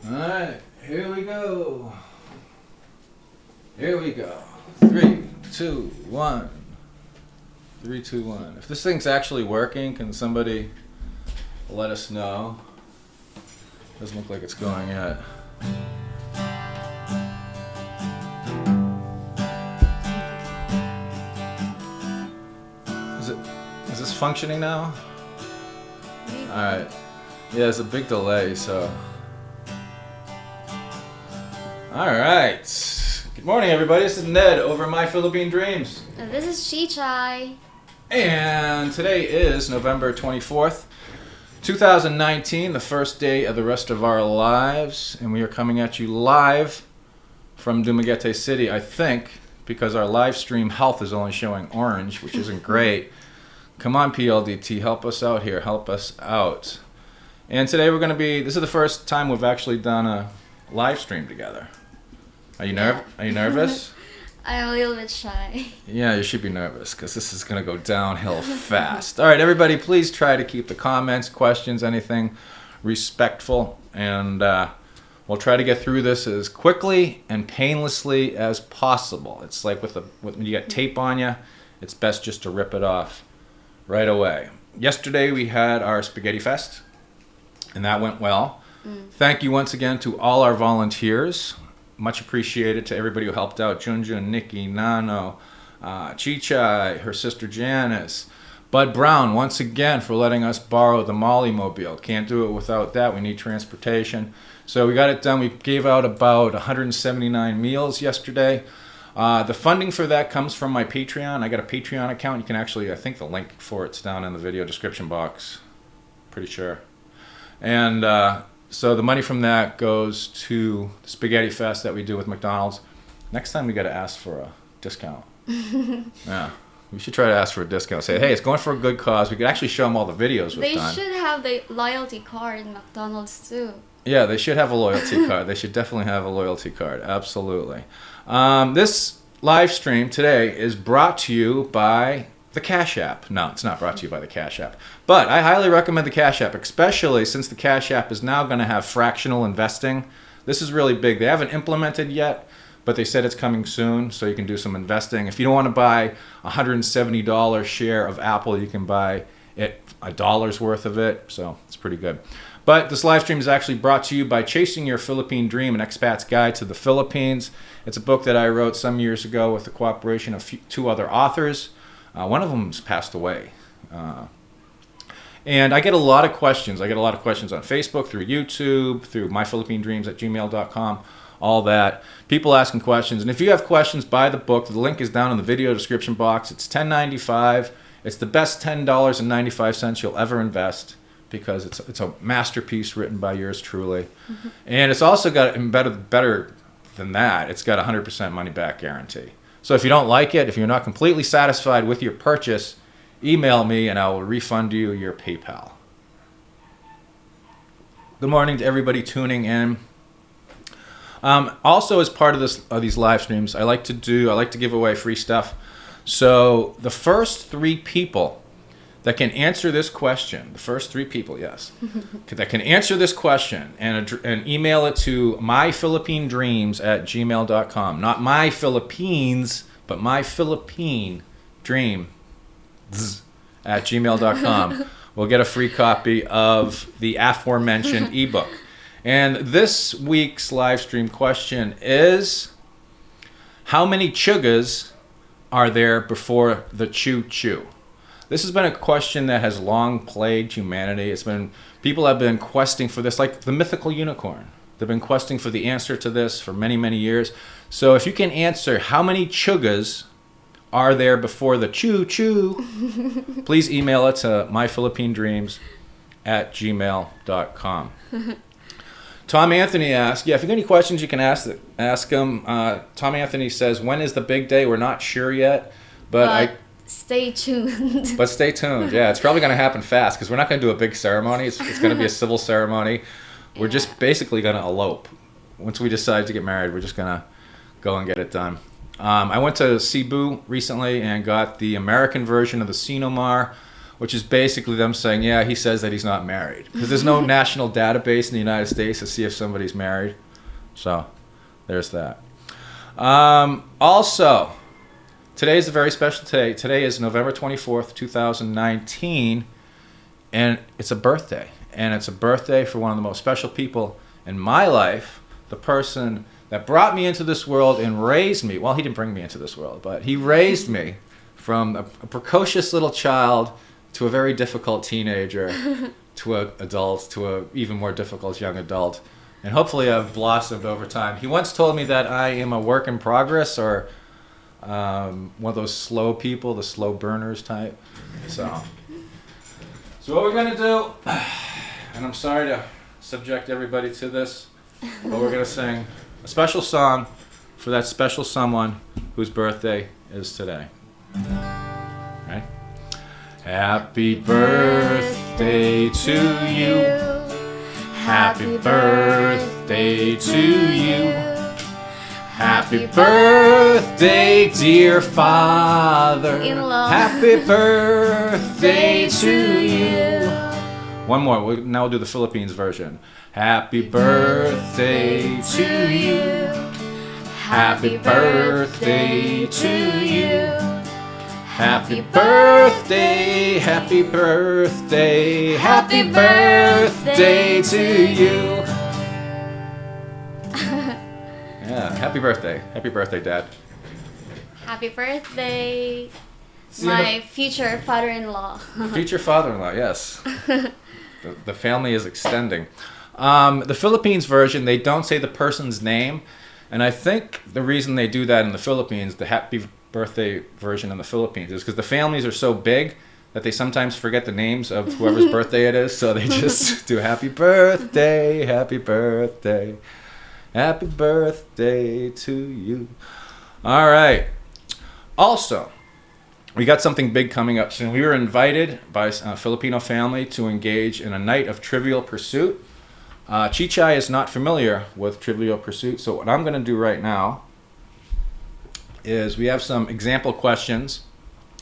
Alright, here we go. Here we go. 3, 2, 1. 3, 2, 1. If this thing's actually working, can somebody let us know? Doesn't look like it's going yet. Is this functioning now? Alright. Yeah, there's a big delay, so. Alright. Good morning, everybody. This is Ned over My Philippine Dreams. And this is Chichai. And today is November 24th, 2019, the first day of the rest of our lives. And we are coming at you live from Dumaguete City, I think, because our live stream health is only showing orange, which isn't great. Come on, PLDT, help us out here. Help us out. And today we're going to be, this is the first time we've actually done a live stream together. Are you nervous? I'm a little bit shy. Yeah, you should be nervous because this is going to go downhill fast. All right, everybody, please try to keep the comments, questions, anything respectful. And we'll try to get through this as quickly and painlessly as possible. It's like when you got tape on you, it's best just to rip it off right away. Yesterday we had our Spaghetti Fest, and that went well. Thank you once again to all our volunteers. Much appreciated to everybody who helped out. Junjun, Nikki, Nano, Chichai, her sister Janice, Bud Brown, once again for letting us borrow the Molly Mobile. Can't do it without that. We need transportation. So we got it done. We gave out about 179 meals yesterday. The funding for that comes from my Patreon. I got a Patreon account. You can actually, I think the link for it's down in the video description box. Pretty sure. And so the money from that goes to the Spaghetti Fest that we do with McDonald's. Next time we got to ask for a discount. Yeah, we should try to ask for a discount. Say, hey, it's going for a good cause. We could actually show them all the videos we've done. They should have the loyalty card in McDonald's too. Yeah, they should have a loyalty card. They should definitely have a loyalty card. Absolutely. This live stream today is brought to you by the Cash App. No, it's not brought to you by the Cash App. But I highly recommend the Cash App, especially since the Cash App is now going to have fractional investing. This is really big. They haven't implemented yet, but they said it's coming soon, so you can do some investing. If you don't want to buy a $170 share of Apple, you can buy it $1 worth of it, so it's pretty good. But this live stream is actually brought to you by Chasing Your Philippine Dream, an expat's guide to the Philippines. It's a book that I wrote some years ago with the cooperation of two other authors. One of them's passed away. And I get a lot of questions. I get a lot of questions on Facebook, through YouTube, through myphilippinedreams@gmail.com, all that. People asking questions. And if you have questions, buy the book. The link is down in the video description box. It's $10.95. It's the best $10.95 you'll ever invest because it's a masterpiece written by yours truly. Mm-hmm. And it's also got better than that. It's got a 100% money back guarantee. So if you don't like it, if you're not completely satisfied with your purchase, email me and I will refund you your PayPal. Good morning to everybody tuning in. Also, as part of these live streams, I like to give away free stuff. So the first 3 people that can answer this question, that can answer this question and email it to myphilippinedreams@gmail.com. Not my Philippines, but myphilippinedreams@gmail.com. We'll get a free copy of the aforementioned ebook. And this week's live stream question is, how many chugas are there before the choo-choo? This has been a question that has long plagued humanity. People have been questing for this, like the mythical unicorn. They've been questing for the answer to this for many, many years. So if you can answer how many chugas are there before the choo-choo, please email it to myphilippinedreams@gmail.com. Tom Anthony asked, if you got any questions, you can ask him. Tom Anthony says, when is the big day? We're not sure yet, but stay tuned. But stay tuned. Yeah, it's probably going to happen fast because we're not going to do a big ceremony. It's going to be a civil ceremony. We're just basically going to elope. Once we decide to get married, we're just going to go and get it done. I went to Cebu recently and got the American version of the Cinomar which is basically them saying, yeah, he says that he's not married. Because there's no national database in the United States to see if somebody's married. So there's that. Also, today is a very special day. Today is November 24th, 2019, and it's a birthday. And it's a birthday for one of the most special people in my life, the person that brought me into this world and raised me. Well, he didn't bring me into this world, but he raised me from a precocious little child to a very difficult teenager, to an adult, to an even more difficult young adult. And hopefully I've blossomed over time. He once told me that I am a work in progress, or one of those slow people, the slow burners type. So what we're going to do, and I'm sorry to subject everybody to this, but we're going to sing a special song for that special someone whose birthday is today. Right? Happy birthday to you. Happy birthday to you. Happy birthday, dear father-in-law. Happy birthday to you. One more. Now we'll do the Philippines version. Happy birthday to you. Happy birthday to you. Happy birthday, happy birthday, happy birthday to you. Yeah, happy birthday, Dad. Happy birthday, See my future father-in-law. Future father-in-law, yes. The family is extending. The Philippines version, they don't say the person's name, and I think the reason they do that in the Philippines, the happy birthday version in the Philippines, is because the families are so big that they sometimes forget the names of whoever's birthday it is, so they just do happy birthday, happy birthday, happy birthday to you. All right. Also, we got something big coming up soon. We were invited by a Filipino family to engage in a night of Trivial Pursuit. Chichai is not familiar with Trivial Pursuit, so what I'm going to do right now is we have some example questions.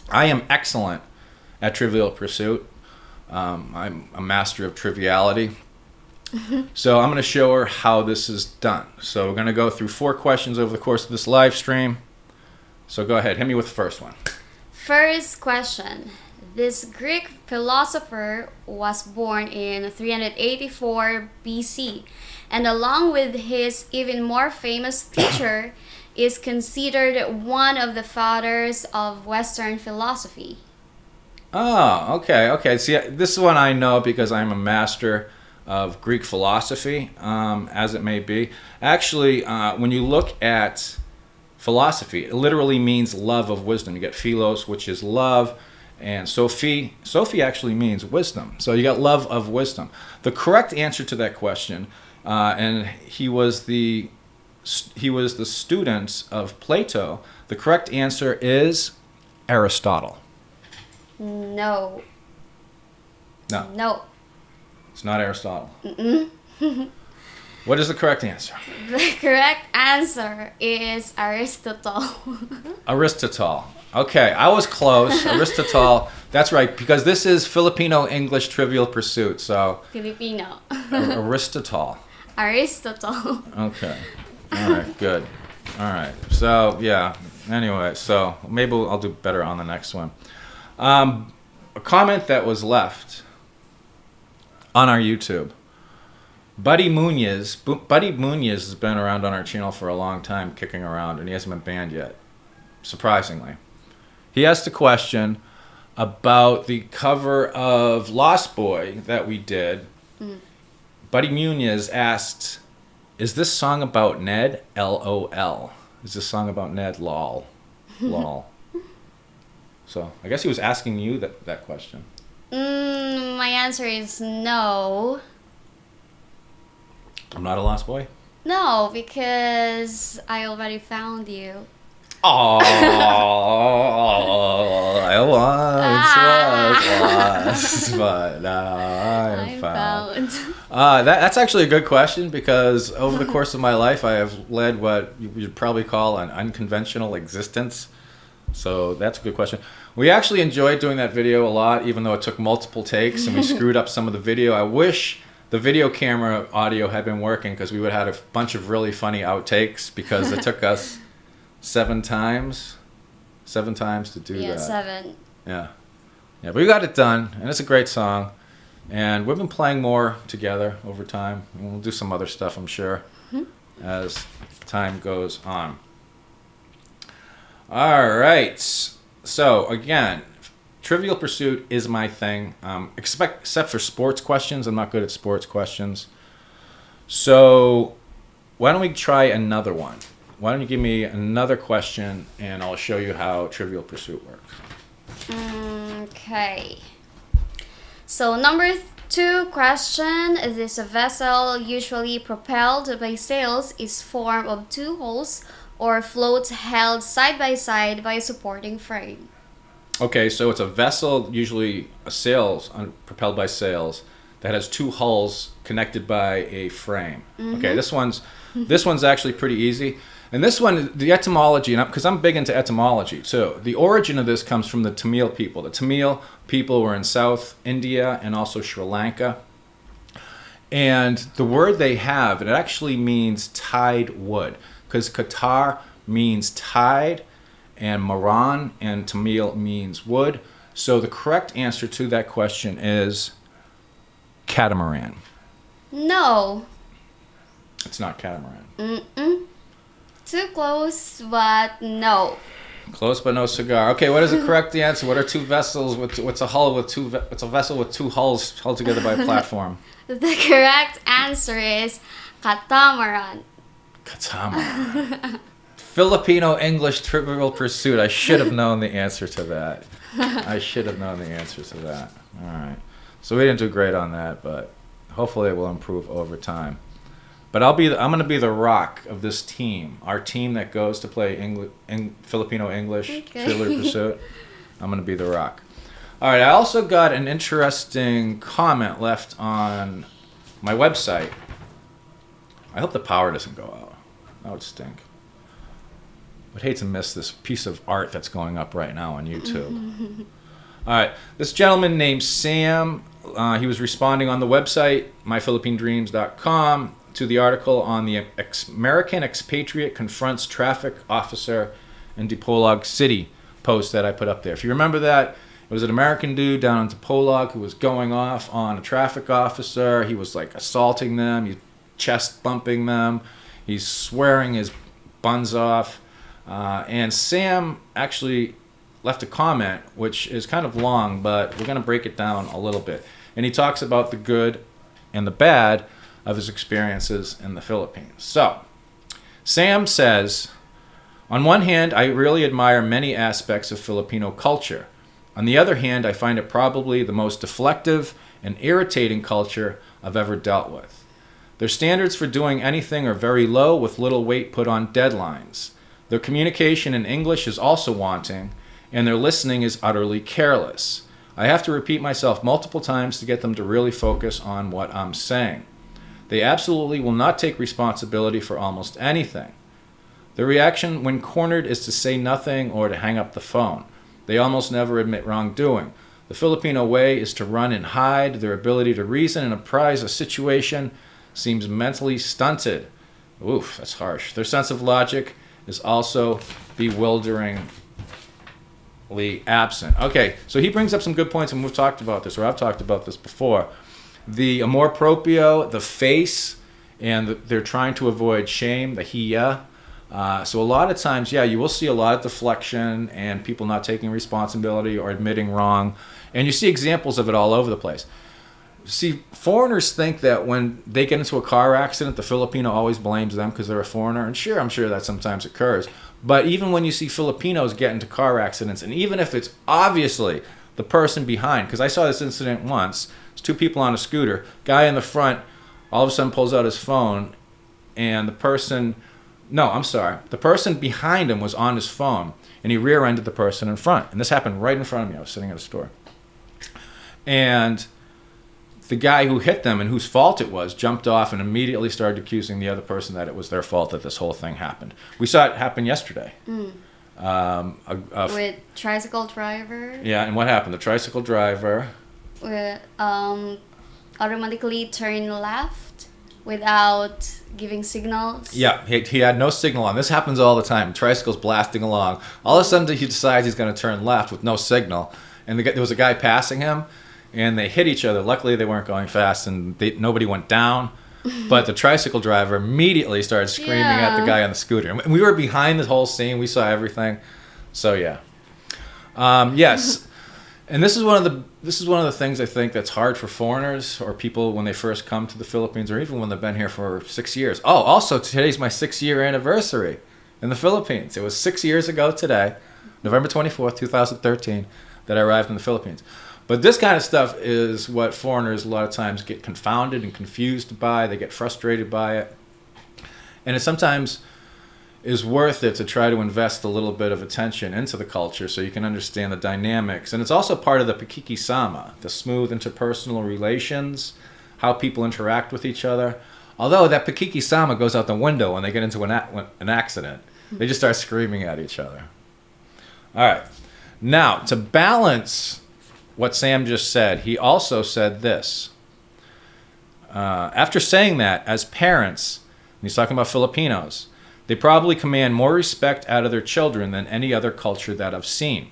I am excellent at Trivial Pursuit. I'm a master of triviality. So I'm going to show her how this is done. So we're going to go through 4 questions over the course of this live stream. So go ahead, hit me with the first one. First question. This Greek philosopher was born in 384 BC, and along with his even more famous teacher, is considered one of the fathers of Western philosophy. Oh, okay. See, this one I know because I'm a master of Greek philosophy, as it may be. Actually, when you look at philosophy, it literally means love of wisdom. You get philos, which is love, and Sophie actually means wisdom. So you got love of wisdom. The correct answer to that question, and he was the student of Plato. The correct answer is Aristotle. No. No. It's not Aristotle. What is the correct answer? The correct answer is Aristotle. Aristotle. Okay, I was close. Aristotle. That's right, because this is Filipino English Trivial Pursuit. So Filipino. Aristotle. Aristotle. Okay. All right, good. All right. So, yeah. Anyway, so maybe I'll do better on the next one. A comment that was left on our YouTube. Buddy Munoz has been around on our channel for a long time, kicking around, and he hasn't been banned yet, surprisingly. He asked a question about the cover of Lost Boy that we did. Buddy Munoz asked, is this song about Ned? LOL. Is this song about Ned? LOL. LOL. So I guess he was asking you that question. My answer is no. I'm not a Lost Boy? No, because I already found you. Oh, I once was lost, but now I'm found. That's actually a good question, because over the course of my life, I have led what you'd probably call an unconventional existence. So that's a good question. We actually enjoyed doing that video a lot, even though it took multiple takes and we screwed up some of the video. I wish the video camera audio had been working, because we would have had a bunch of really funny outtakes, because it took us 7 times to do that. Yeah, 7. Yeah. Yeah, but we got it done, and it's a great song. And we've been playing more together over time. And we'll do some other stuff, I'm sure, as time goes on. All right. So, again, Trivial Pursuit is my thing. Except for sports questions. I'm not good at sports questions. So, why don't we try another one? Why don't you give me another question, and I'll show you how Trivial Pursuit works. Okay. So number 2 question. This vessel, usually propelled by sails, is formed of 2 hulls or floats held side by side by a supporting frame. Okay, so it's a vessel, usually propelled by sails, that has 2 hulls connected by a frame. Okay, this one's actually pretty easy. And this one, the etymology, because I'm big into etymology too. The origin of this comes from the Tamil people. The Tamil people were in South India and also Sri Lanka. And the word they have, it actually means tied wood, because Qatar means tied, and Maran and Tamil means wood. So the correct answer to that question is catamaran. No. It's not catamaran. Too close, but no. Close but no cigar. Okay, what is the correct answer? What are 2 vessels what's a hull with 2 what's a vessel with 2 hulls held together by a platform? The correct answer is catamaran. Catamaran. Filipino English Trivial Pursuit. I should have known the answer to that. All right. So we didn't do great on that, but hopefully it will improve over time. But I'm going to be the rock of this team. Our team that goes to play Filipino English Trivial Pursuit. I'm going to be the rock. All right. I also got an interesting comment left on my website. I hope the power doesn't go out. That would stink. I'd hate to miss this piece of art that's going up right now on YouTube. All right. This gentleman named Sam, he was responding on the website, myphilippinedreams.com, to the article on the American expatriate confronts traffic officer in Dipolog City post that I put up there. If you remember that, it was an American dude down in Dipolog who was going off on a traffic officer. He was like assaulting them, he's chest bumping them, he's swearing his buns off. And Sam actually left a comment, which is kind of long, but we're going to break it down a little bit. And he talks about the good and the bad of his experiences in the Philippines. So, Sam says, on one hand, I really admire many aspects of Filipino culture. On the other hand, I find it probably the most deflective and irritating culture I've ever dealt with. Their standards for doing anything are very low, with little weight put on deadlines. Their communication in English is also wanting, and their listening is utterly careless. I have to repeat myself multiple times to get them to really focus on what I'm saying. They absolutely will not take responsibility for almost anything. Their reaction when cornered is to say nothing or to hang up the phone. They almost never admit wrongdoing. The Filipino way is to run and hide. Their ability to reason and apprise a situation seems mentally stunted. Oof, that's harsh. Their sense of logic is also bewilderingly absent. Okay, so he brings up some good points, and we've talked about this, or I've talked about this before. The amor proprio, the face, and they're trying to avoid shame, the hiya. So a lot of times, yeah, you will see a lot of deflection and people not taking responsibility or admitting wrong. And you see examples of it all over the place. See, foreigners think that when they get into a car accident, the Filipino always blames them because they're a foreigner. And sure, I'm sure that sometimes occurs. But even when you see Filipinos get into car accidents, and even if it's obviously the person behind, because I saw this incident once, it's 2 people on a scooter, guy in the front all of a sudden pulls out his phone, and the person behind him was on his phone, and he rear-ended the person in front. And this happened right in front of me. I was sitting at a store. And the guy who hit them and whose fault it was jumped off and immediately started accusing the other person that it was their fault that this whole thing happened. We saw it happen yesterday. With tricycle driver. Yeah, and what happened? The tricycle driver With automatically turn left without giving signals. Yeah, he had no signal on. This happens all the time. Tricycle's blasting along. All of a sudden, he decides he's going to turn left with no signal. And there was a guy passing him, and they hit each other. Luckily, they weren't going fast, and nobody went down. But the tricycle driver immediately started screaming at the guy on the scooter. And we were behind the whole scene. We saw everything. So, yeah. Yes. And this is one of the things I think that's hard for foreigners or people when they first come to the Philippines, or even when they've been here for 6 years. Oh, also today's my 6-year anniversary in the Philippines. It was 6 years ago today, November 24th, 2013, that I arrived in the Philippines. But this kind of stuff is what foreigners a lot of times get confounded and confused by. They get frustrated by it. And it sometimes is worth it to try to invest a little bit of attention into the culture so you can understand the dynamics. And it's also part of the pakikisama, the smooth interpersonal relations, how people interact with each other. Although that pakikisama goes out the window when they get into an accident. They just start screaming at each other. All right. Now, to balance what Sam just said, he also said this. After saying that, as parents, and he's talking about Filipinos, they probably command more respect out of their children than any other culture that I've seen.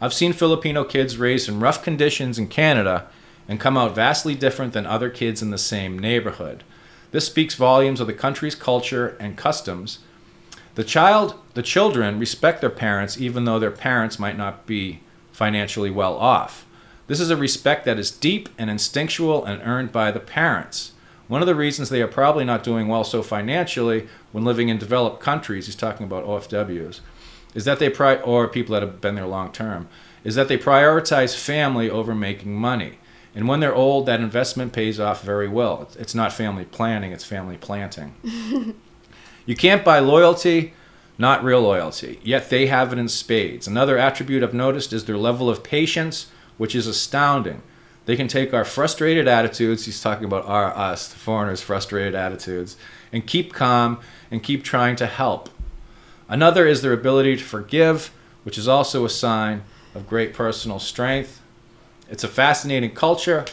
I've seen Filipino kids raised in rough conditions in Canada and come out vastly different than other kids in the same neighborhood. This speaks volumes of the country's culture and customs. The children respect their parents even though their parents might not be financially well off. This is a respect that is deep and instinctual and earned by the parents. One of the reasons they are probably not doing well so financially when living in developed countries, he's talking about OFWs, is that or people that have been there long term, is that they prioritize family over making money. And when they're old, that investment pays off very well. It's not family planning, it's family planting. You can't buy loyalty, not real loyalty, yet they have it in spades. Another attribute I've noticed is their level of patience, which is astounding. They can take our frustrated attitudes, he's talking about us, the foreigners' frustrated attitudes, and keep calm and keep trying to help. Another is their ability to forgive, which is also a sign of great personal strength. It's a fascinating culture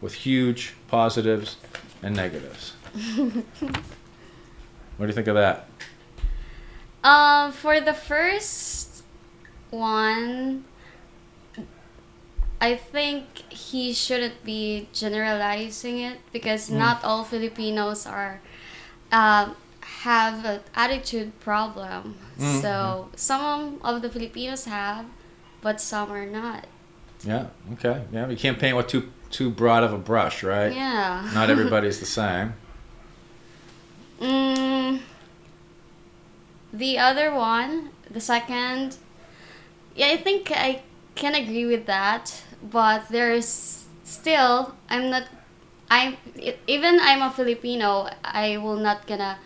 with huge positives and negatives. What do you think of that? For the first one, I think he shouldn't be generalizing it because not all Filipinos have an attitude problem. So some of the Filipinos have, but some are not. Yeah, okay. Yeah, you can't paint with too broad of a brush, right? Yeah. Not everybody's the same. The other one, the second, yeah, I think I can agree with that, but there's still, I'm a Filipino, I will not gonna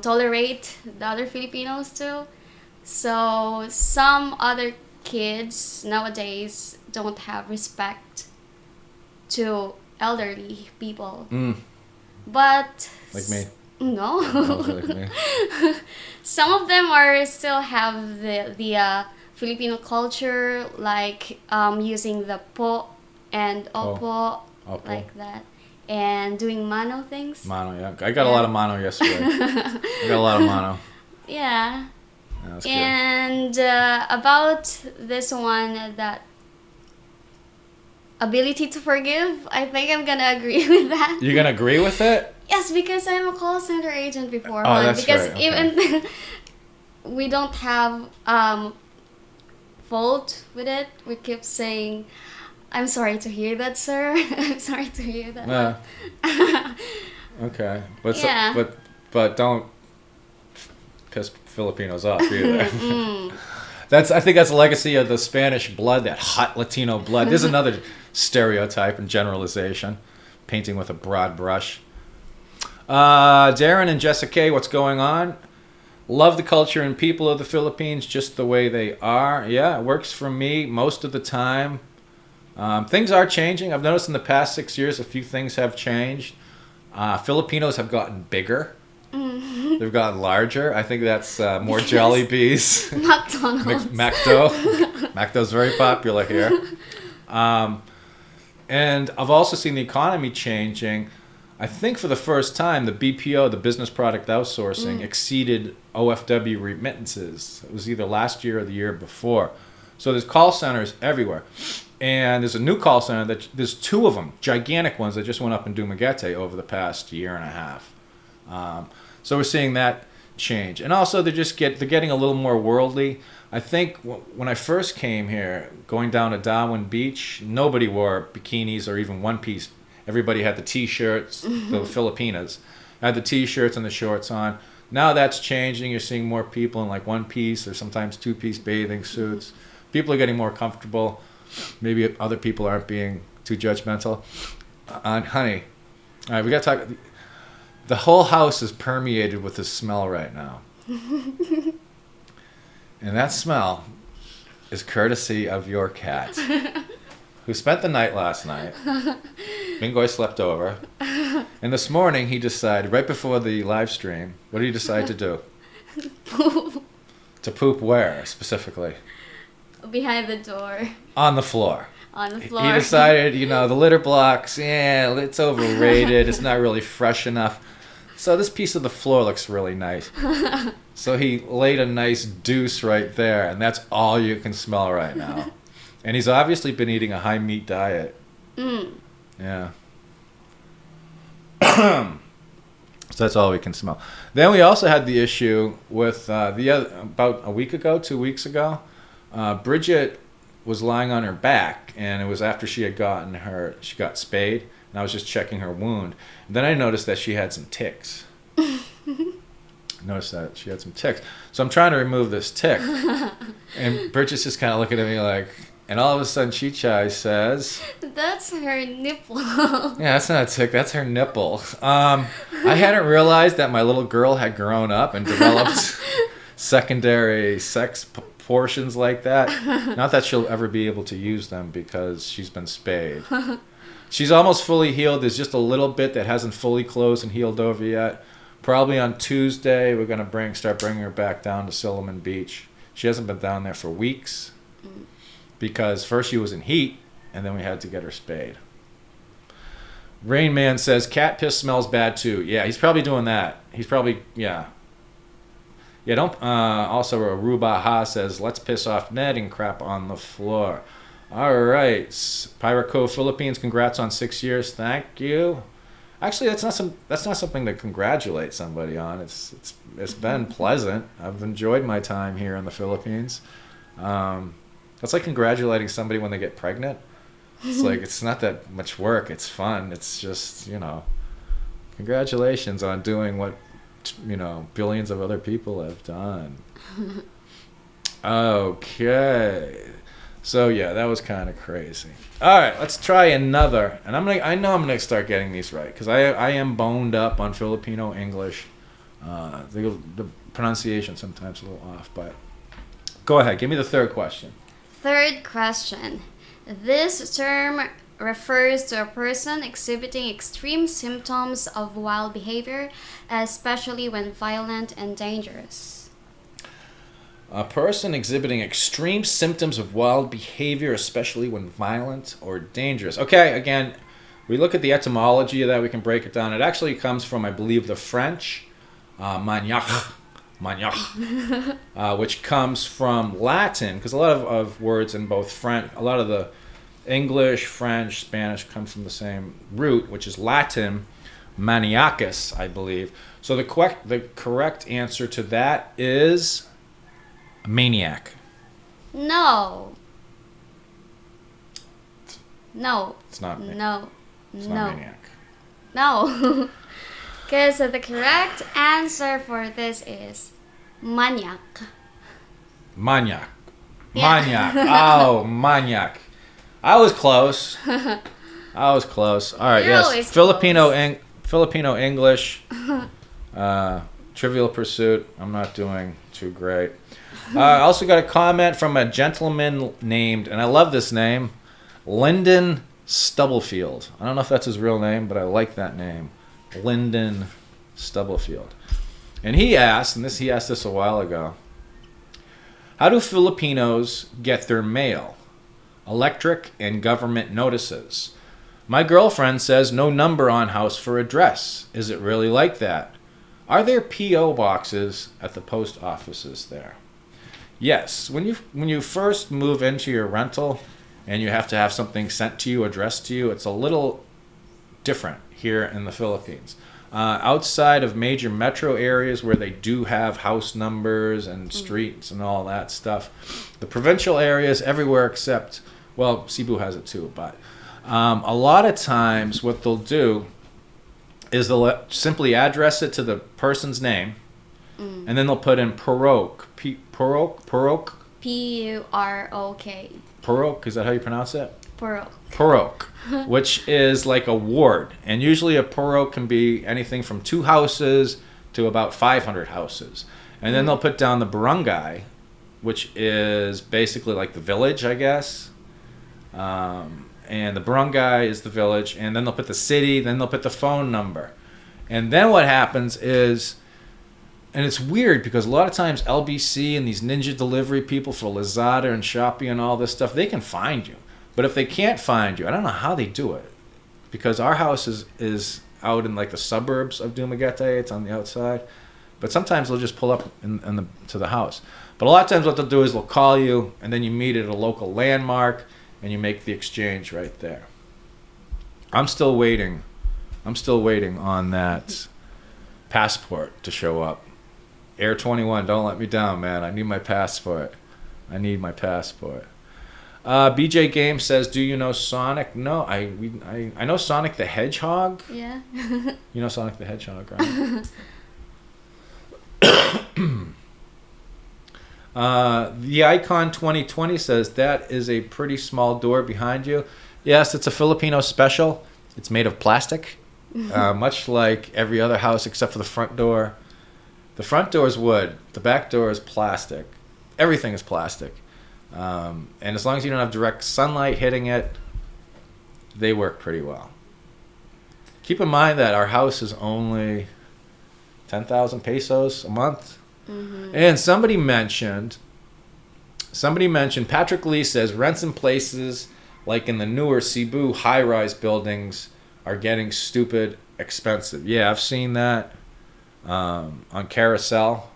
tolerate the other Filipinos too. So some other kids nowadays don't have respect to elderly people. But Like me. no. Like me. Some of them are still have the Filipino culture, like using the po and opo, like that, and doing mano things. Mano, yeah. I got a lot of mano yesterday. I got a lot of mano. Yeah. That's good. And about this one, that ability to forgive, I think I'm gonna agree with that. You're gonna agree with it? Yes, because I'm a call center agent before. Oh, that's because right. Okay. even we don't have fault with it. We keep saying, "I'm sorry to hear that, sir. I'm sorry to hear that." Okay, but Yeah. but don't piss Filipinos off either. I think that's a legacy of the Spanish blood, that hot Latino blood. There's another stereotype and generalization, painting with a broad brush. Darren and Jessica, what's going on? Love the culture and people of the Philippines just the way they are. Yeah, it works for me most of the time. Things are changing. I've noticed in the past 6 years a few things have changed. Filipinos have gotten bigger. They've gotten larger. I think that's more Jollibees. McDonald's. Macdo's very popular here. And I've also seen the economy changing. I think for the first time, the BPO, the business product outsourcing, exceeded OFW remittances. It was either last year or the year before. So there's call centers everywhere. And there's a new call center there's two of them, gigantic ones that just went up in Dumaguete over the past year and a half. So we're seeing that change. And also they're getting a little more worldly. I think when I first came here, going down to Darwin Beach, nobody wore bikinis or even one piece. Everybody had the T-shirts, the Filipinas had the T-shirts and the shorts on. Now that's changing. You're seeing more people in like one piece or sometimes two-piece bathing suits. People are getting more comfortable. Maybe other people aren't being too judgmental. Honey, all right, we got to talk. The whole house is permeated with this smell right now. And that smell is courtesy of your cat, who spent the night last night. Bingoy slept over. And this morning he decided, right before the live stream, what did he decide to do? Poop. To poop where, specifically? Behind the door. On the floor. On the floor. He decided, the litter blocks, it's overrated. It's not really fresh enough. So this piece of the floor looks really nice. So he laid a nice deuce right there, and that's all you can smell right now. And he's obviously been eating a high meat diet. Yeah. So that's all we can smell. Then we also had the issue with about a week ago, 2 weeks ago. Bridget was lying on her back, and it was after she got spayed, and I was just checking her wound. And then I noticed that she had some ticks. So I'm trying to remove this tick. And Bridget's just kind of looking at me like, and all of a sudden Chichai says, "That's her nipple." Yeah, that's not a tick, that's her nipple. I hadn't realized that my little girl had grown up and developed secondary sex portions like that. Not that she'll ever be able to use them because she's been spayed. She's almost fully healed. There's just a little bit that hasn't fully closed and healed over yet. Probably on Tuesday, we're going to start bringing her back down to Silliman Beach. She hasn't been down there for weeks because first she was in heat, and then we had to get her spayed. Rain Man says, cat piss smells bad too. Yeah, he's probably doing that. He's probably, yeah. Yeah, don't, also Aruba Ha says, let's piss off Ned and crap on the floor. All right. Pirate Cove Philippines, congrats on 6 years. Thank you. Actually, that's not something to congratulate somebody on. It's been pleasant. I've enjoyed my time here in the Philippines. That's like congratulating somebody when they get pregnant. It's like, it's not that much work. It's fun. It's just, congratulations on doing what, billions of other people have done. Okay. So yeah, that was kind of crazy. All right, let's try another. And I know I'm gonna start getting these right because I am boned up on Filipino English. The pronunciation sometimes a little off, but go ahead. Give me the third question. Third question. This term refers to a person exhibiting extreme symptoms of wild behavior, especially when violent and dangerous. A person exhibiting extreme symptoms of wild behavior, especially when violent or dangerous. Okay, again, we look at the etymology of that, we can break it down. It actually comes from, I believe, the French, maniaque, which comes from Latin, because a lot of words in both French, a lot of the English, French, Spanish come from the same root, which is Latin, maniacus, I believe. So the correct answer to that is maniac. No. It's not. No. It's not maniac. No. Because the correct answer for this is maniac. Maniac. Yeah. Maniac. Oh, maniac. I was close. All right, You're yes. always Filipino English. Trivial Pursuit. I'm not doing too great. I also got a comment from a gentleman named, and I love this name, Lyndon Stubblefield. I don't know if that's his real name, but I like that name. Lyndon Stubblefield. And he asked this a while ago, how do Filipinos get their mail? Electric and government notices. My girlfriend says no number on house for address. Is it really like that? Are there P.O. boxes at the post offices there? Yes. When you first move into your rental and you have to have something sent to you, addressed to you, it's a little different here in the Philippines. Outside of major metro areas where they do have house numbers and streets and all that stuff, the provincial areas everywhere except, well, Cebu has it too, but a lot of times what they'll do is they'll simply address it to the person's name, and then they'll put in Purok. Purok? P-U-R-O-K. Purok, is that how you pronounce it? Purok. Purok, which is like a ward. And usually a Purok can be anything from 2 houses to about 500 houses. And then they'll put down the barangay, which is basically like the village, I guess. And the barangay is the village, and then they'll put the city, then they'll put the phone number. And then what happens is, and it's weird because a lot of times LBC and these ninja delivery people for Lazada and Shopee and all this stuff, they can find you. But if they can't find you, I don't know how they do it. Because our house is out in like the suburbs of Dumaguete, it's on the outside. But sometimes they'll just pull up to the house. But a lot of times what they'll do is they'll call you, and then you meet at a local landmark, and you make the exchange right there. I'm still waiting on that passport to show up. Air 21, don't let me down, man. I need my passport. BJ Game says, do you know Sonic? No, I know Sonic the Hedgehog. Yeah. You know Sonic the Hedgehog, right? The Icon 2020 says that is a pretty small door behind you. Yes, it's a Filipino special. It's made of plastic, much like every other house except for the front door. The front door is wood. The back door is plastic. Everything is plastic. And as long as you don't have direct sunlight hitting it, they work pretty well. Keep in mind that our house is only 10,000 pesos a month. And somebody mentioned, Patrick Lee says, rents in places like in the newer Cebu high-rise buildings are getting stupid expensive. Yeah, I've seen that on Carousel.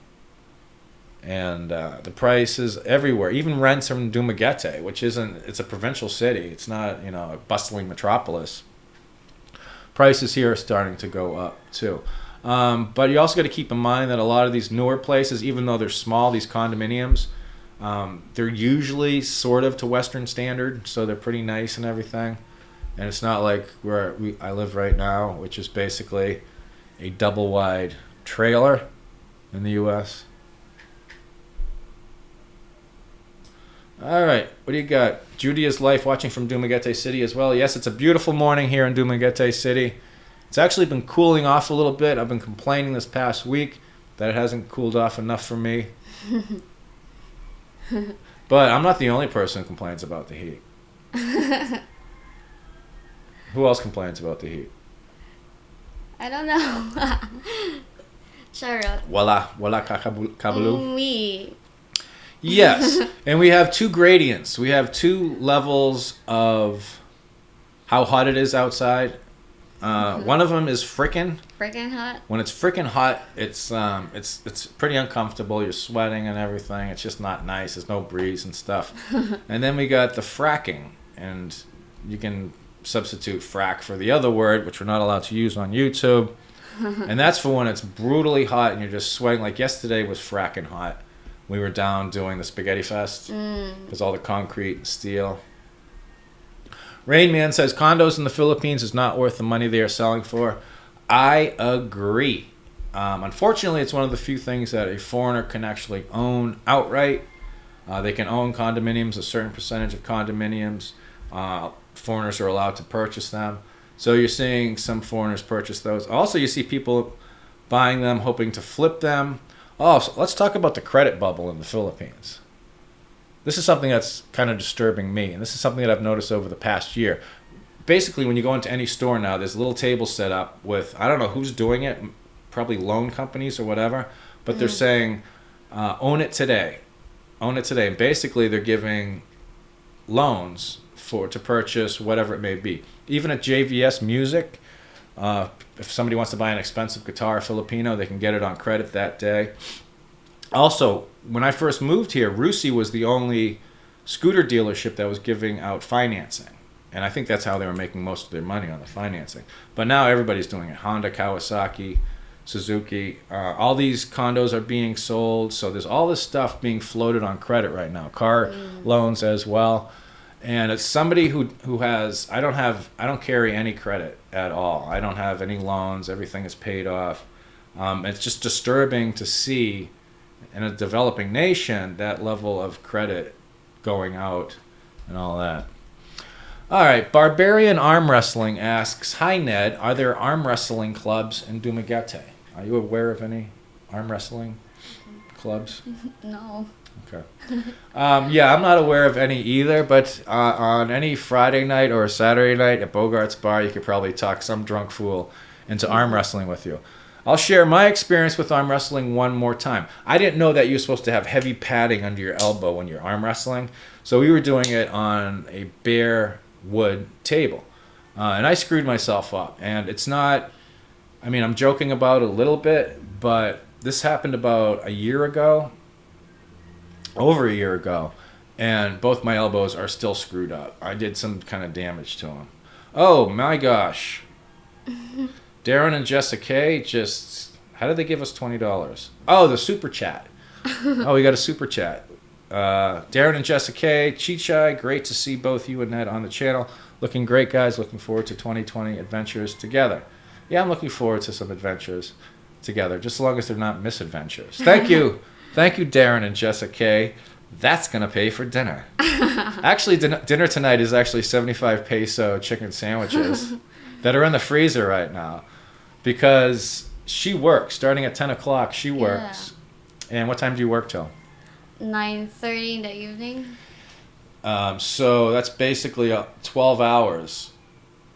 And the prices everywhere, even rents in Dumaguete, which it's a provincial city. It's not, a bustling metropolis. Prices here are starting to go up too. But you also got to keep in mind that a lot of these newer places, even though they're small, these condominiums, they're usually sort of to Western standard, so they're pretty nice and everything. And it's not like where I live right now, which is basically a double-wide trailer in the U.S. All right, what do you got? Judia's Life watching from Dumaguete City as well. Yes, it's a beautiful morning here in Dumaguete City. It's actually been cooling off a little bit. I've been complaining this past week that it hasn't cooled off enough for me. But I'm not the only person who complains about the heat. Who else complains about the heat? I don't know. Charot. Wala kabalu. Me. Yes, and we have 2 gradients. We have 2 levels of how hot it is outside. One of them is frickin' hot. When it's frickin' hot, it's pretty uncomfortable. You're sweating and everything. It's just not nice. There's no breeze and stuff. And then we got the fracking, and you can substitute frack for the other word, which we're not allowed to use on YouTube. And that's for when it's brutally hot and you're just sweating. Like yesterday was fracking hot. We were down doing the Spaghetti Fest because all the concrete and steel. Rain Man says condos in the Philippines is not worth the money they are selling for. I agree. Unfortunately, it's one of the few things that a foreigner can actually own outright. They can own condominiums, a certain percentage of condominiums. Foreigners are allowed to purchase them. So you're seeing some foreigners purchase those. Also, you see people buying them, hoping to flip them. Oh, so let's talk about the credit bubble in the Philippines. This is something that's kind of disturbing me, and this is something that I've noticed over the past year. Basically, when you go into any store now, there's a little table set up with, I don't know who's doing it. probably loan companies or whatever, but they're saying own it today. Own it today. And basically they're giving loans to purchase whatever it may be. Even at JVS Music, if somebody wants to buy an expensive guitar, Filipino, they can get it on credit that day. Also, when I first moved here, Rusi was the only scooter dealership that was giving out financing. And I think that's how they were making most of their money, on the financing. But now everybody's doing it. Honda, Kawasaki, Suzuki. All these condos are being sold. So there's all this stuff being floated on credit right now. Car loans as well. And it's somebody who has, I don't carry any credit at all. I don't have any loans. Everything is paid off. It's just disturbing to see in a developing nation that level of credit going out and all that. All right, Barbarian Arm Wrestling asks, hi Ned, are there arm wrestling clubs in Dumaguete? Are you aware of any arm wrestling clubs? No. Okay. Yeah, I'm not aware of any either, but on any Friday night or Saturday night at Bogart's Bar, you could probably talk some drunk fool into arm wrestling with you. I'll share my experience with arm wrestling one more time. I didn't know that you're supposed to have heavy padding under your elbow when you're arm wrestling, so we were doing it on a bare wood table. And I screwed myself up. And it's not, I mean, I'm joking about it a little bit, but this happened about a year ago, over a year ago, and both my elbows are still screwed up. I did some kind of damage to them. Oh my gosh. Darren and Jessica just, how did they give us $20? Oh, the super chat. Oh, we got a super chat. Darren and Jessica, Chichai, great to see both you and Ned on the channel. Looking great, guys. Looking forward to 2020 adventures together. Yeah, I'm looking forward to some adventures together, just as long as they're not misadventures. Thank you. Thank you, Darren and Jessica. That's going to pay for dinner. Actually, dinner tonight is actually 75 peso chicken sandwiches that are in the freezer right now because she works. Starting at 10 o'clock, she works. Yeah. And what time do you work till? 9:30 in the evening. So that's basically 12 hours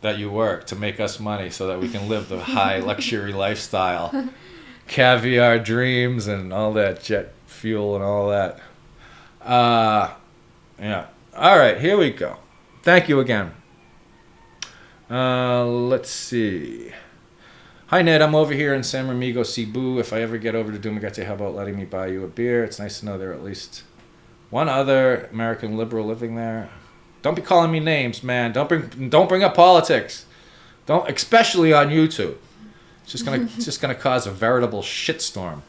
that you work to make us money so that we can live the high luxury lifestyle. Caviar dreams and all that jet fuel and all that. Yeah. All right, here we go. Thank you again. Let's see. Hi, Ned. I'm over here in San Ramigo, Cebu. If I ever get over to Dumaguete, how about letting me buy you a beer? It's nice to know there are at least one other American liberal living there. Don't be calling me names, man. Don't bring up politics. Don't, especially on YouTube. It's just gonna cause a veritable shitstorm.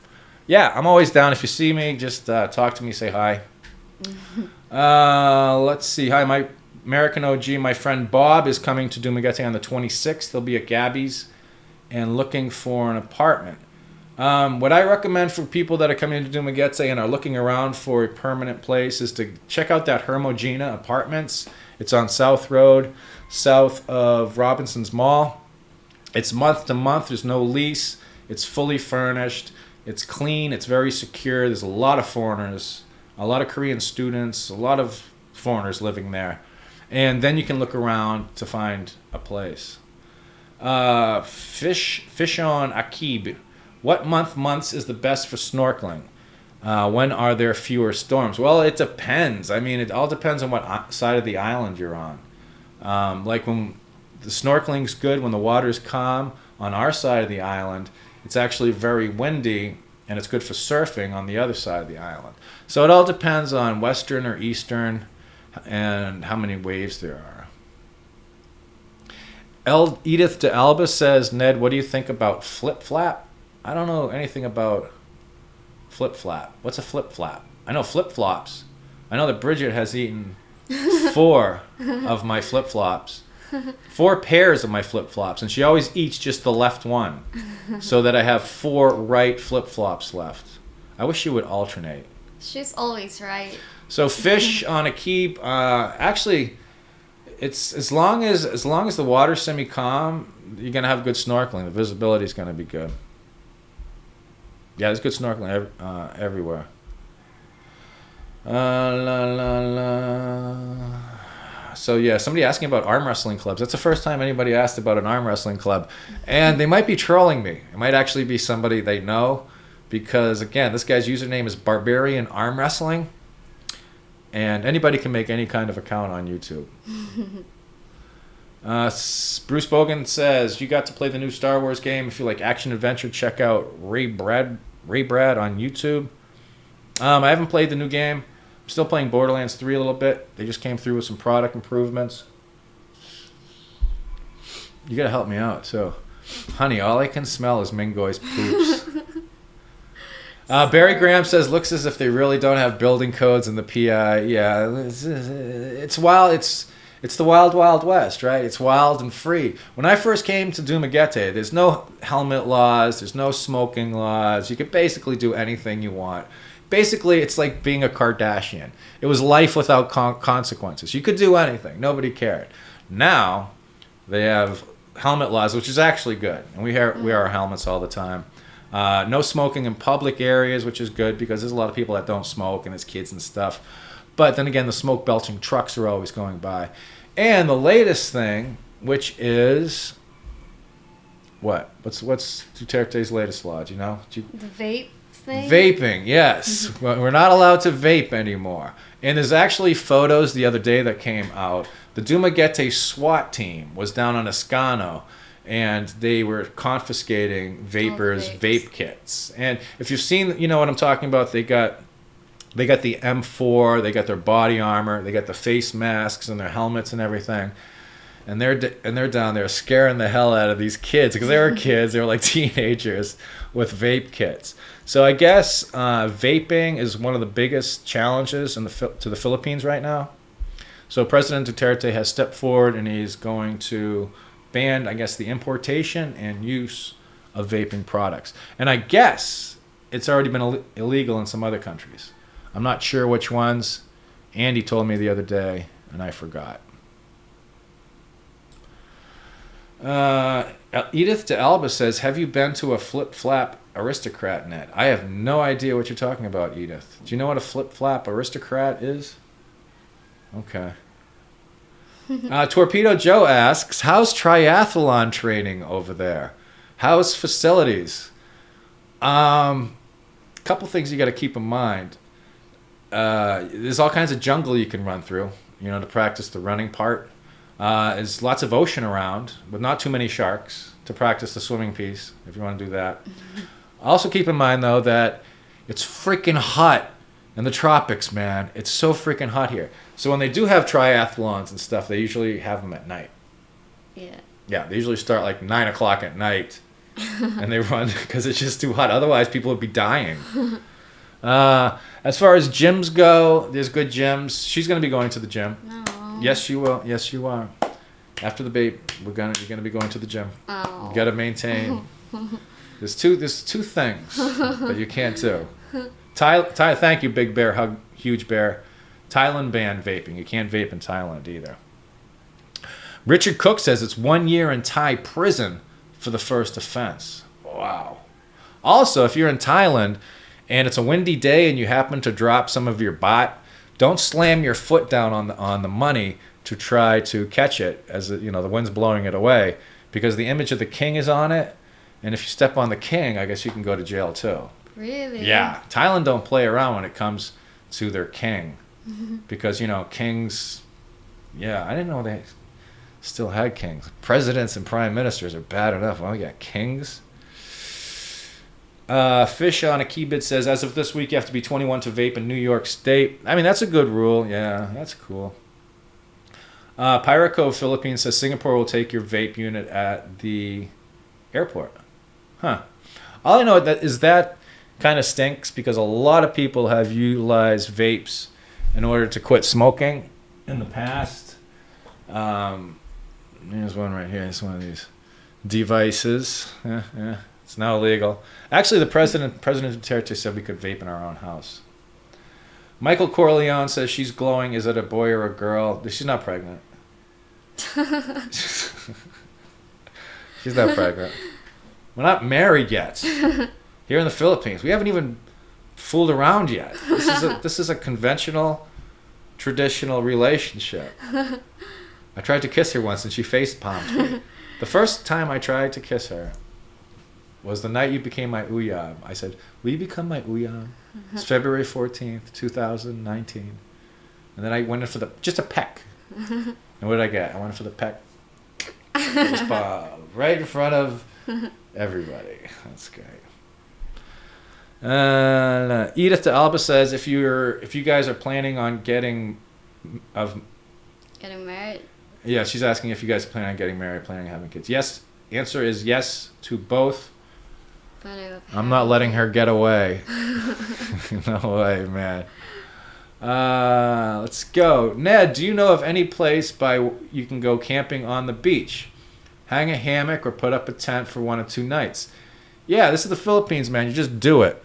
Yeah, I'm always down. If you see me, just talk to me, say hi. Let's see. Hi, my American OG. My friend Bob is coming to Dumaguete on the 26th. He'll be at Gabby's and looking for an apartment. What I recommend for people that are coming to Dumaguete and are looking around for a permanent place is to check out that Hermogena Apartments. It's on South Road, south of Robinson's Mall. It's month to month. There's no lease. It's fully furnished. It's clean. It's very secure. There's a lot of foreigners, a lot of Korean students, a lot of foreigners living there. And then you can look around to find a place. Fish on Akib. What months is the best for snorkeling? When are there fewer storms? Well, it depends. I mean, it all depends on what side of the island you're on. Like when the snorkeling's good, when the water's calm on our side of the island, it's actually very windy and it's good for surfing on the other side of the island. So it all depends on western or eastern and how many waves there are. Edith de Alba says, Ned, what do you think about flip-flap? I don't know anything about flip-flap. What's a flip-flap? I know flip-flops. I know that Bridget has eaten 4 of my flip-flops. 4 pairs of my flip-flops, and she always eats just the left one so that I have 4 right flip-flops left. I wish she would alternate. She's always right. So fish on a keep, actually, it's as long as the water's semi-calm, you're going to have good snorkeling. The visibility is going to be good. Yeah, there's good snorkeling everywhere. So yeah, somebody asking about arm wrestling clubs. That's the first time anybody asked about an arm wrestling club. And they might be trolling me. It might actually be somebody they know. Because again, this guy's username is Barbarian Arm Wrestling. And anybody can make any kind of account on YouTube. Bruce Bogan says, you got to play the new Star Wars game. If you like action adventure, check out Ray Brad on YouTube. I haven't played the new game. I'm still playing Borderlands 3 a little bit. They just came through with some product improvements. You gotta help me out too. Honey, all I can smell is Mingoy's poops. Barry Graham says, looks as if they really don't have building codes in the PI. Yeah, it's wild. It's the wild, wild west, right? It's wild and free. When I first came to Dumaguete, there's no helmet laws. There's no smoking laws. You could basically do anything you want. Basically, it's like being a Kardashian. It was life without consequences. You could do anything. Nobody cared. Now, they have helmet laws, which is actually good. And we wear our helmets all the time. No smoking in public areas, which is good because there's a lot of people that don't smoke and there's kids and stuff. But then again, the smoke belching trucks are always going by. And the latest thing, which is what? What's Duterte's latest law? Do you know? The vape thing? Vaping, yes. We're not allowed to vape anymore. And there's actually photos the other day that came out. The Dumaguete SWAT team was down on Escano, and they were confiscating vapors' vape kits. And if you've seen, you know what I'm talking about, they got the M4, they got their body armor, they got the face masks and their helmets and everything. And they're down there scaring the hell out of these kids because they were kids, they were like teenagers with vape kits. So I guess vaping is one of the biggest challenges to the Philippines right now. So President Duterte has stepped forward and he's going to ban, I guess, the importation and use of vaping products. And I guess it's already been illegal in some other countries. I'm not sure which ones. Andy told me the other day, and I forgot. Edith de Alba says, have you been to a flip-flap aristocrat net? I have no idea what you're talking about, Edith. Do you know what a flip-flap aristocrat is? Okay. Torpedo Joe asks, how's triathlon training over there? How's facilities? Couple things you got to keep in mind. There's all kinds of jungle you can run through, to practice the running part. There's lots of ocean around, but not too many sharks to practice the swimming piece, if you want to do that. Also keep in mind, though, that it's freaking hot in the tropics, man. It's so freaking hot here. So when they do have triathlons and stuff, they usually have them at night. Yeah. Yeah, they usually start like 9 o'clock at night, and they run because it's just too hot. Otherwise, people would be dying. As far as gyms go, there's good gyms. She's going to be going to the gym. No. Yes, you will. Yes, you are. After the babe, you're gonna be going to the gym. Oh. You got to maintain. There's two things that you can't do. Thank you, Big Bear, hug, huge bear. Thailand banned vaping. You can't vape in Thailand either. Richard Cook says it's 1 year in Thai prison for the first offense. Wow. Also, if you're in Thailand and it's a windy day and you happen to drop some of your baht, don't slam your foot down on the money to try to catch it as the wind's blowing it away, because the image of the king is on it, and if you step on the king, I guess you can go to jail too. Really? Yeah. Thailand don't play around when it comes to their king, because kings. Yeah, I didn't know they still had kings. Presidents and prime ministers are bad enough. Well, we got kings. Fish on a key bid says, as of this week, you have to be 21 to vape in New York State. I mean, that's a good rule. Yeah, that's cool. Pyroco Philippines says Singapore will take your vape unit at the airport. Huh. All I know is that kind of stinks because a lot of people have utilized vapes in order to quit smoking in the past. Here's one right here. It's one of these devices. Yeah. It's now illegal. Actually, President Duterte said we could vape in our own house. Michael Corleone says she's glowing. Is it a boy or a girl? She's not pregnant. She's not pregnant. We're not married yet. Here in the Philippines, we haven't even fooled around yet. This is a conventional traditional relationship. I tried to kiss her once and she face palmed me. The first time I tried to kiss her was the night you became my uyab. I said, will you become my uyab? It's February 14th, 2019. And then I went in for just a peck. And what did I get? I went in for the peck. Right in front of everybody. That's great. Edith de Alba says, if you guys are planning on getting married. Yeah, she's asking if you guys plan on getting married, planning on having kids. Yes, answer is yes to both. I'm not letting her get away. No way, man. Let's go. Ned, do you know of any place you can go camping on the beach? Hang a hammock or put up a tent for 1 or 2 nights. Yeah, this is the Philippines, man. You just do it.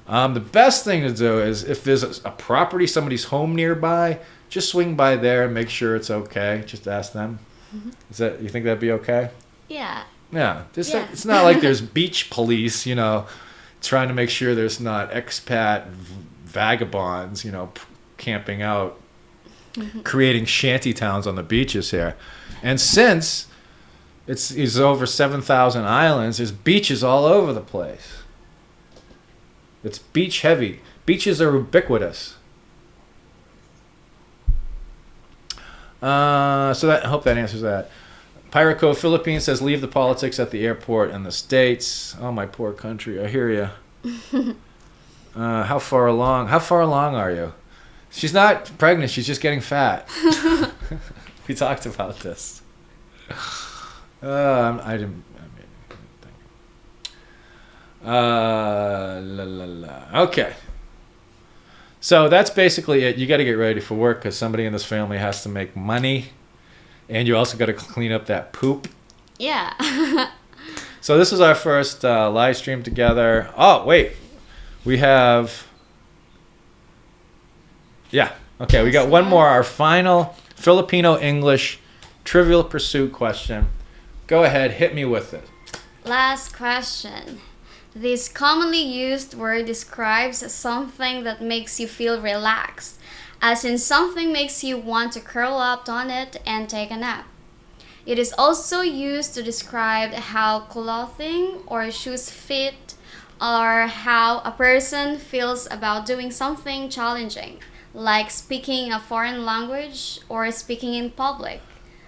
The best thing to do is if there's a property, somebody's home nearby, just swing by there and make sure it's okay. Just ask them. You think that'd be okay? Yeah. Yeah. It's not like there's beach police, trying to make sure there's not expat vagabonds, camping out, creating shanty towns on the beaches here. And since it's over 7,000 islands, there's beaches all over the place. It's beach heavy. Beaches are ubiquitous. I hope that answers that. Pyroco Philippines says, leave the politics at the airport and the States. Oh, my poor country. I hear you. How far along are you? She's not pregnant. She's just getting fat. We talked about this. I didn't. Okay. So that's basically it. You got to get ready for work because somebody in this family has to make money, and you also got to clean up that poop. Yeah. So this is our first live stream together. Oh wait, we have. Yeah. Okay, we got one more. Our final Filipino English Trivial Pursuit question. Go ahead, hit me with it. Last question. This commonly used word describes something that makes you feel relaxed, as in something makes you want to curl up on it and take a nap. It is also used to describe how clothing or shoes fit, or how a person feels about doing something challenging, like speaking a foreign language or speaking in public.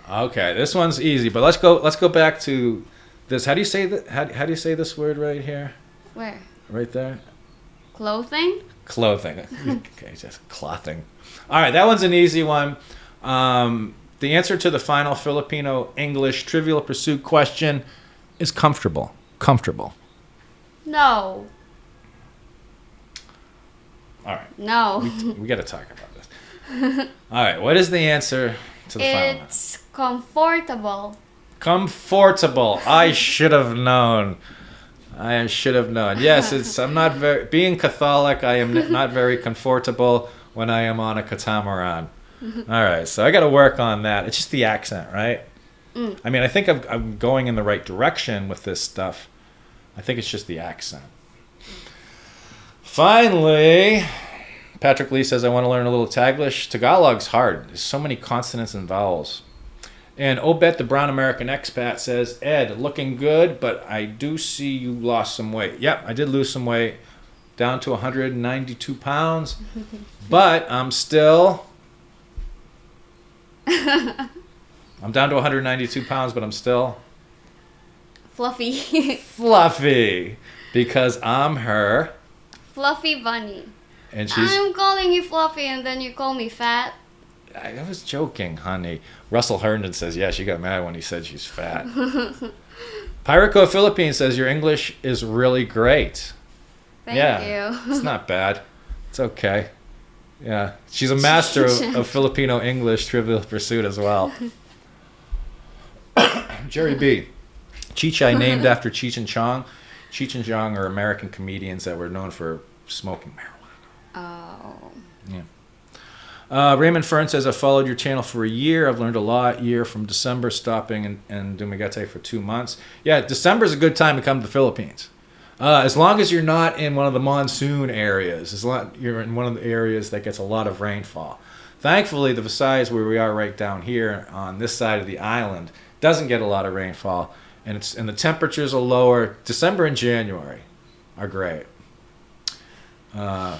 Okay, this one's easy, but let's go back to this. How do you say that? How do you say this word right here? Where? Right there. Clothing? Clothing. Okay, just clothing. All right, that one's an easy one. The answer to the final Filipino English Trivial Pursuit question is comfortable. Comfortable. No. All right. No. We got to talk about this. All right, what is the answer to the final one? It's comfortable. Comfortable. I should have known. Yes, I'm not very, being Catholic, I am not very comfortable when I am on a catamaran. All right, so I got to work on that. It's just the accent, right? I mean, I think I'm going in the right direction with this stuff. I think it's just the accent. Finally, Patrick Lee says, I want to learn a little Taglish. Tagalog's hard. There's so many consonants and vowels. And Obet, the brown American expat, says, Ed, looking good, but I do see you lost some weight. Yep, I did lose some weight, down to 192 pounds. But I'm still... I'm down to 192 pounds, but I'm still... Fluffy. Fluffy. Because I'm her... Fluffy bunny. And she's... I'm calling you fluffy and then you call me fat. I was joking, honey. Russell Herndon says, yeah, she got mad when he said she's fat. Pyroco Philippines says, your English is really great. Thank you. It's not bad. It's okay. Yeah. She's a master of Filipino English Trivial Pursuit as well. Jerry B. Chichai named after Cheech and Chong. Cheech and Chong are American comedians that were known for smoking marijuana. Oh. Yeah. Raymond Fern says, I've followed your channel for a year. I've learned a lot. Year from December, stopping in Dumaguete for 2 months. Yeah, December's a good time to come to the Philippines. As long as you're not in one of the monsoon areas. You're in one of the areas that gets a lot of rainfall. Thankfully, the Visayas, where we are right down here on this side of the island, doesn't get a lot of rainfall, and the temperatures are lower. December and January are great.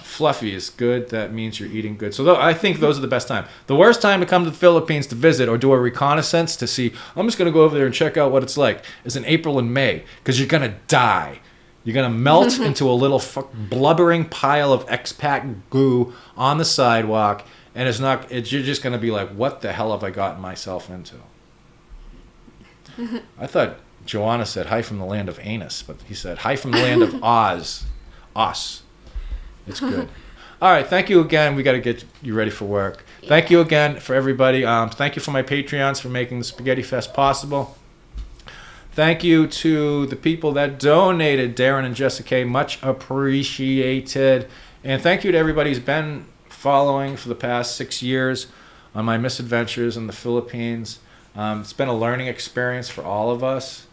Fluffy is good. That means you're eating good. So I think those are the best time. The worst time to come to the Philippines to visit or do a reconnaissance to see, I'm just going to go over there and check out what it's like, is in April and May, because you're going to die. You're going to melt into a little blubbering pile of expat goo on the sidewalk, and you're just going to be like, what the hell have I gotten myself into? I thought Joanna said hi from the land of anus, but he said hi from the land of Oz. Os. It's good. All right. Thank you again. We got to get you ready for work. Yeah. Thank you again for everybody. Thank you for my Patreons for making the Spaghetti Fest possible. Thank you to the people that donated, Darren and Jessica. Much appreciated. And thank you to everybody who's been following for the past 6 years on my misadventures in the Philippines. It's been a learning experience for all of us.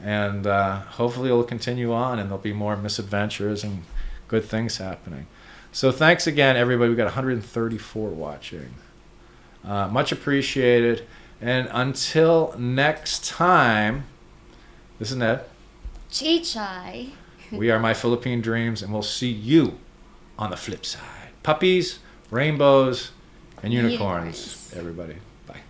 And hopefully it'll continue on and there'll be more misadventures and good things happening. So thanks again, everybody. We got 134 watching. Much appreciated. And until next time, this is Ned. Chichay. We are My Philippine Dreams, and we'll see you on the flip side. Puppies, rainbows, and unicorns, everybody. Bye.